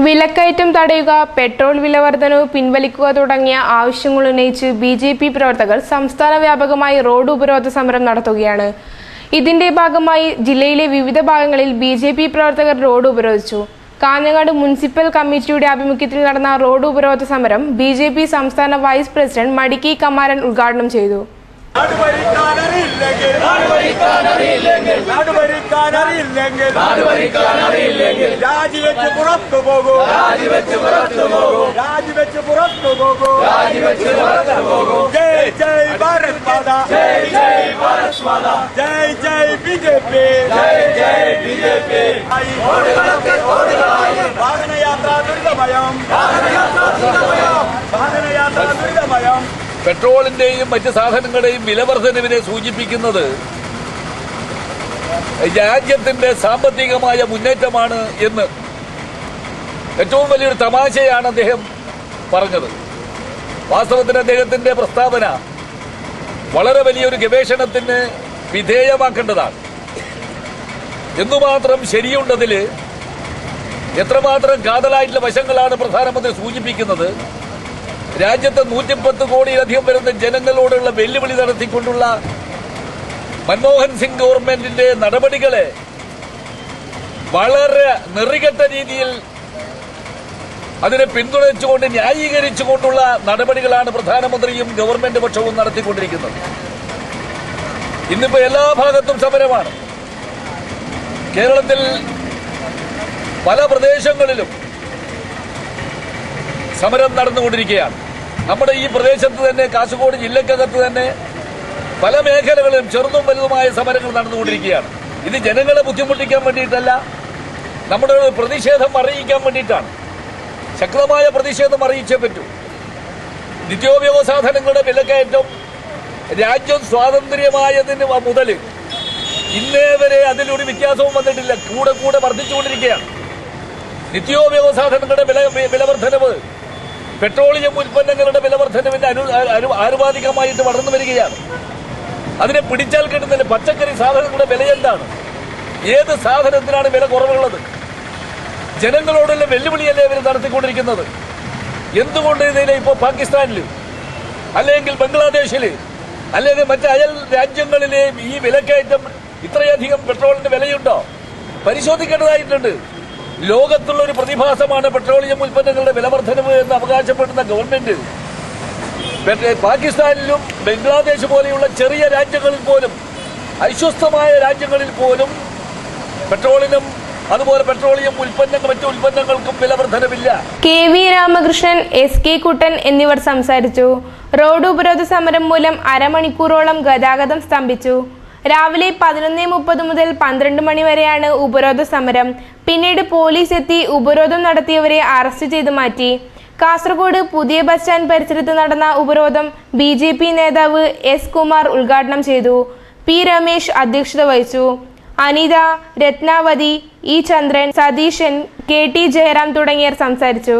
വിലക്കയറ്റം തടയുക, പെട്രോൾ വിലവർധനവ് പിൻവലിക്കുക തുടങ്ങിയ ആവശ്യങ്ങൾ ഉന്നയിച്ച് ബി.ജെ.പി. പ്രവർത്തകർ സംസ്ഥാന വ്യാപകമായി റോഡ് ഉപരോധ സമരം നടത്തുകയാണ്. ഇതിന്റെ ഭാഗമായി ജില്ലയിലെ വിവിധ ഭാഗങ്ങളിൽ ബി.ജെ.പി. പ്രവർത്തകർ റോഡ് ഉപരോധിച്ചു. കാഞ്ഞങ്ങാട് മുനിസിപ്പൽ കമ്മിറ്റിയുടെ ആഭിമുഖ്യത്തിൽ നടന്ന റോഡ് ഉപരോധ സമരം ബി.ജെ.പി. സംസ്ഥാന വൈസ് പ്രസിഡന്റ് മടിക്കി കമാരൻ ഉദ്ഘാടനം ചെയ്തു. പെട്രോളിന്റെയും മറ്റ് സാധനങ്ങളുടെയും വിലവർധനവിനെ സൂചിപ്പിക്കുന്നത് രാജ്യത്തിന്റെ സാമ്പത്തികമായ മുന്നേറ്റമാണ് എന്ന് ഏറ്റവും വലിയൊരു തമാശയാണ് അദ്ദേഹം പറഞ്ഞത്. വാസ്തവത്തിൽ അദ്ദേഹത്തിന്റെ പ്രസ്താവന വളരെ വലിയൊരു ഗവേഷണത്തിന് വിധേയമാക്കേണ്ടതാണ്. എന്തുമാത്രം ശരിയുണ്ടതിൽ എത്രമാത്രം കാതലായിട്ടുള്ള വശങ്ങളാണ് പ്രധാനമന്ത്രി സൂചിപ്പിക്കുന്നത്. രാജ്യത്തെ 110 കോടിയിലധികം വരുന്ന ജനങ്ങളോടുള്ള വെല്ലുവിളി നടത്തിക്കൊണ്ടുള്ള മൻമോഹൻ സിംഗ് ഗവൺമെന്റിന്റെ നടപടികളെ വളരെ നെറികെട്ട രീതിയിൽ അതിനെ പിന്തുണച്ചുകൊണ്ട് ന്യായീകരിച്ചുകൊണ്ടുള്ള നടപടികളാണ് പ്രധാനമന്ത്രിയും ഗവൺമെന്റ് പക്ഷവും നടത്തിക്കൊണ്ടിരിക്കുന്നത്. ഇന്നിപ്പോ എല്ലാ ഭാഗത്തും സമരമാണ്. കേരളത്തിൽ പല പ്രദേശങ്ങളിലും സമരം നടന്നുകൊണ്ടിരിക്കുകയാണ്. നമ്മുടെ ഈ പ്രദേശത്ത് തന്നെ, കാസർഗോഡ് ജില്ലക്കകത്ത് തന്നെ പല മേഖലകളിലും ചെറുതും വലുതുമായ സമരങ്ങൾ നടന്നുകൊണ്ടിരിക്കുകയാണ്. ഇത് ജനങ്ങളെ ബുദ്ധിമുട്ടിക്കാൻ വേണ്ടിയിട്ടല്ല, നമ്മുടെ പ്രതിഷേധം അറിയിക്കാൻ വേണ്ടിയിട്ടാണ്. ശക്തമായ പ്രതിഷേധം അറിയിച്ചേ പറ്റൂ. നിത്യോപയോഗ സാധനങ്ങളുടെ വിലക്കയറ്റം രാജ്യം സ്വാതന്ത്ര്യമായതിന് മുതൽ ഇന്നേ വരെ അതിലൊരു വ്യത്യാസവും വന്നിട്ടില്ല. കൂടെ കൂടെ വർദ്ധിച്ചുകൊണ്ടിരിക്കുകയാണ്. നിത്യോപയോഗ സാധനങ്ങളുടെ വിലവർദ്ധനവ്, പെട്രോളിയം ഉൽപ്പന്നങ്ങളുടെ വിലവർദ്ധനവിന്റെ ആനുപാതികമായിട്ട് വളർന്നു വരികയാണ്. അതിനെ പിടിച്ചാൽ കിട്ടുന്നില്ല. പച്ചക്കറി സാധനങ്ങളുടെ വില എന്താണ്? ഏത് സാധനത്തിനാണ് വില കുറവുള്ളത്? ജനങ്ങളോടുള്ള വെല്ലുവിളിയല്ലേ ഇവർ നടത്തിക്കൊണ്ടിരിക്കുന്നത്? എന്തുകൊണ്ട് ഇതിനെ ഇപ്പോൾ പാകിസ്ഥാനിൽ അല്ലെങ്കിൽ ബംഗ്ലാദേശിൽ അല്ലെങ്കിൽ മറ്റ് അയൽ രാജ്യങ്ങളിലെ ഈ വിലക്കയറ്റം ഇത്രയധികം പെട്രോളിന്റെ വിലയുണ്ടോ? പരിശോധിക്കേണ്ടതായിട്ടുണ്ട്. ലോകത്തുള്ള ഒരു പ്രതിഭാസമാണ് പെട്രോളിയം ഉൽപ്പന്നങ്ങളുടെ വിലവർദ്ധനവ് എന്ന് അവകാശപ്പെടുന്ന ഗവൺമെന്റ് പാകിസ്ഥാനിലും ബംഗ്ലാദേശ് പോലെയുള്ള ചെറിയ രാജ്യങ്ങളിൽ പോലും, അസ്വസ്ഥമായ രാജ്യങ്ങളിൽ പോലും പെട്രോളിനും അതുപോലെ പെട്രോളിയം മറ്റു ഉൽപ്പന്നങ്ങൾക്കും വിലവർദ്ധനവില്ല. കെ.വി. രാമകൃഷ്ണൻ, എസ്.കെ. കുട്ടൻ എന്നിവർ സംസാരിച്ചു. റോഡ് ഉപരോധ സമരം മൂലം അരമണിക്കൂറോളം ഗതാഗതം സ്തംഭിച്ചു. രാവിലെ 11:30 മുതൽ 12 മണി വരെയാണ് ഉപരോധ സമരം. പിന്നീട് പോലീസ് എത്തി ഉപരോധം നടത്തിയവരെ അറസ്റ്റ് ചെയ്ത് മാറ്റി. കാസർഗോഡ് പുതിയ ബസ് സ്റ്റാൻഡ് പരിസരത്ത് നടന്ന ഉപരോധം ബി.ജെ.പി. നേതാവ് എസ്. കുമാർ ഉദ്ഘാടനം ചെയ്തു. പി. രമേശ് അധ്യക്ഷത വഹിച്ചു. അനിത, രത്നാവതി, ഇ. ചന്ദ്രൻ, സതീശൻ, കെ.ടി. ജയറാം തുടങ്ങിയവർ സംസാരിച്ചു.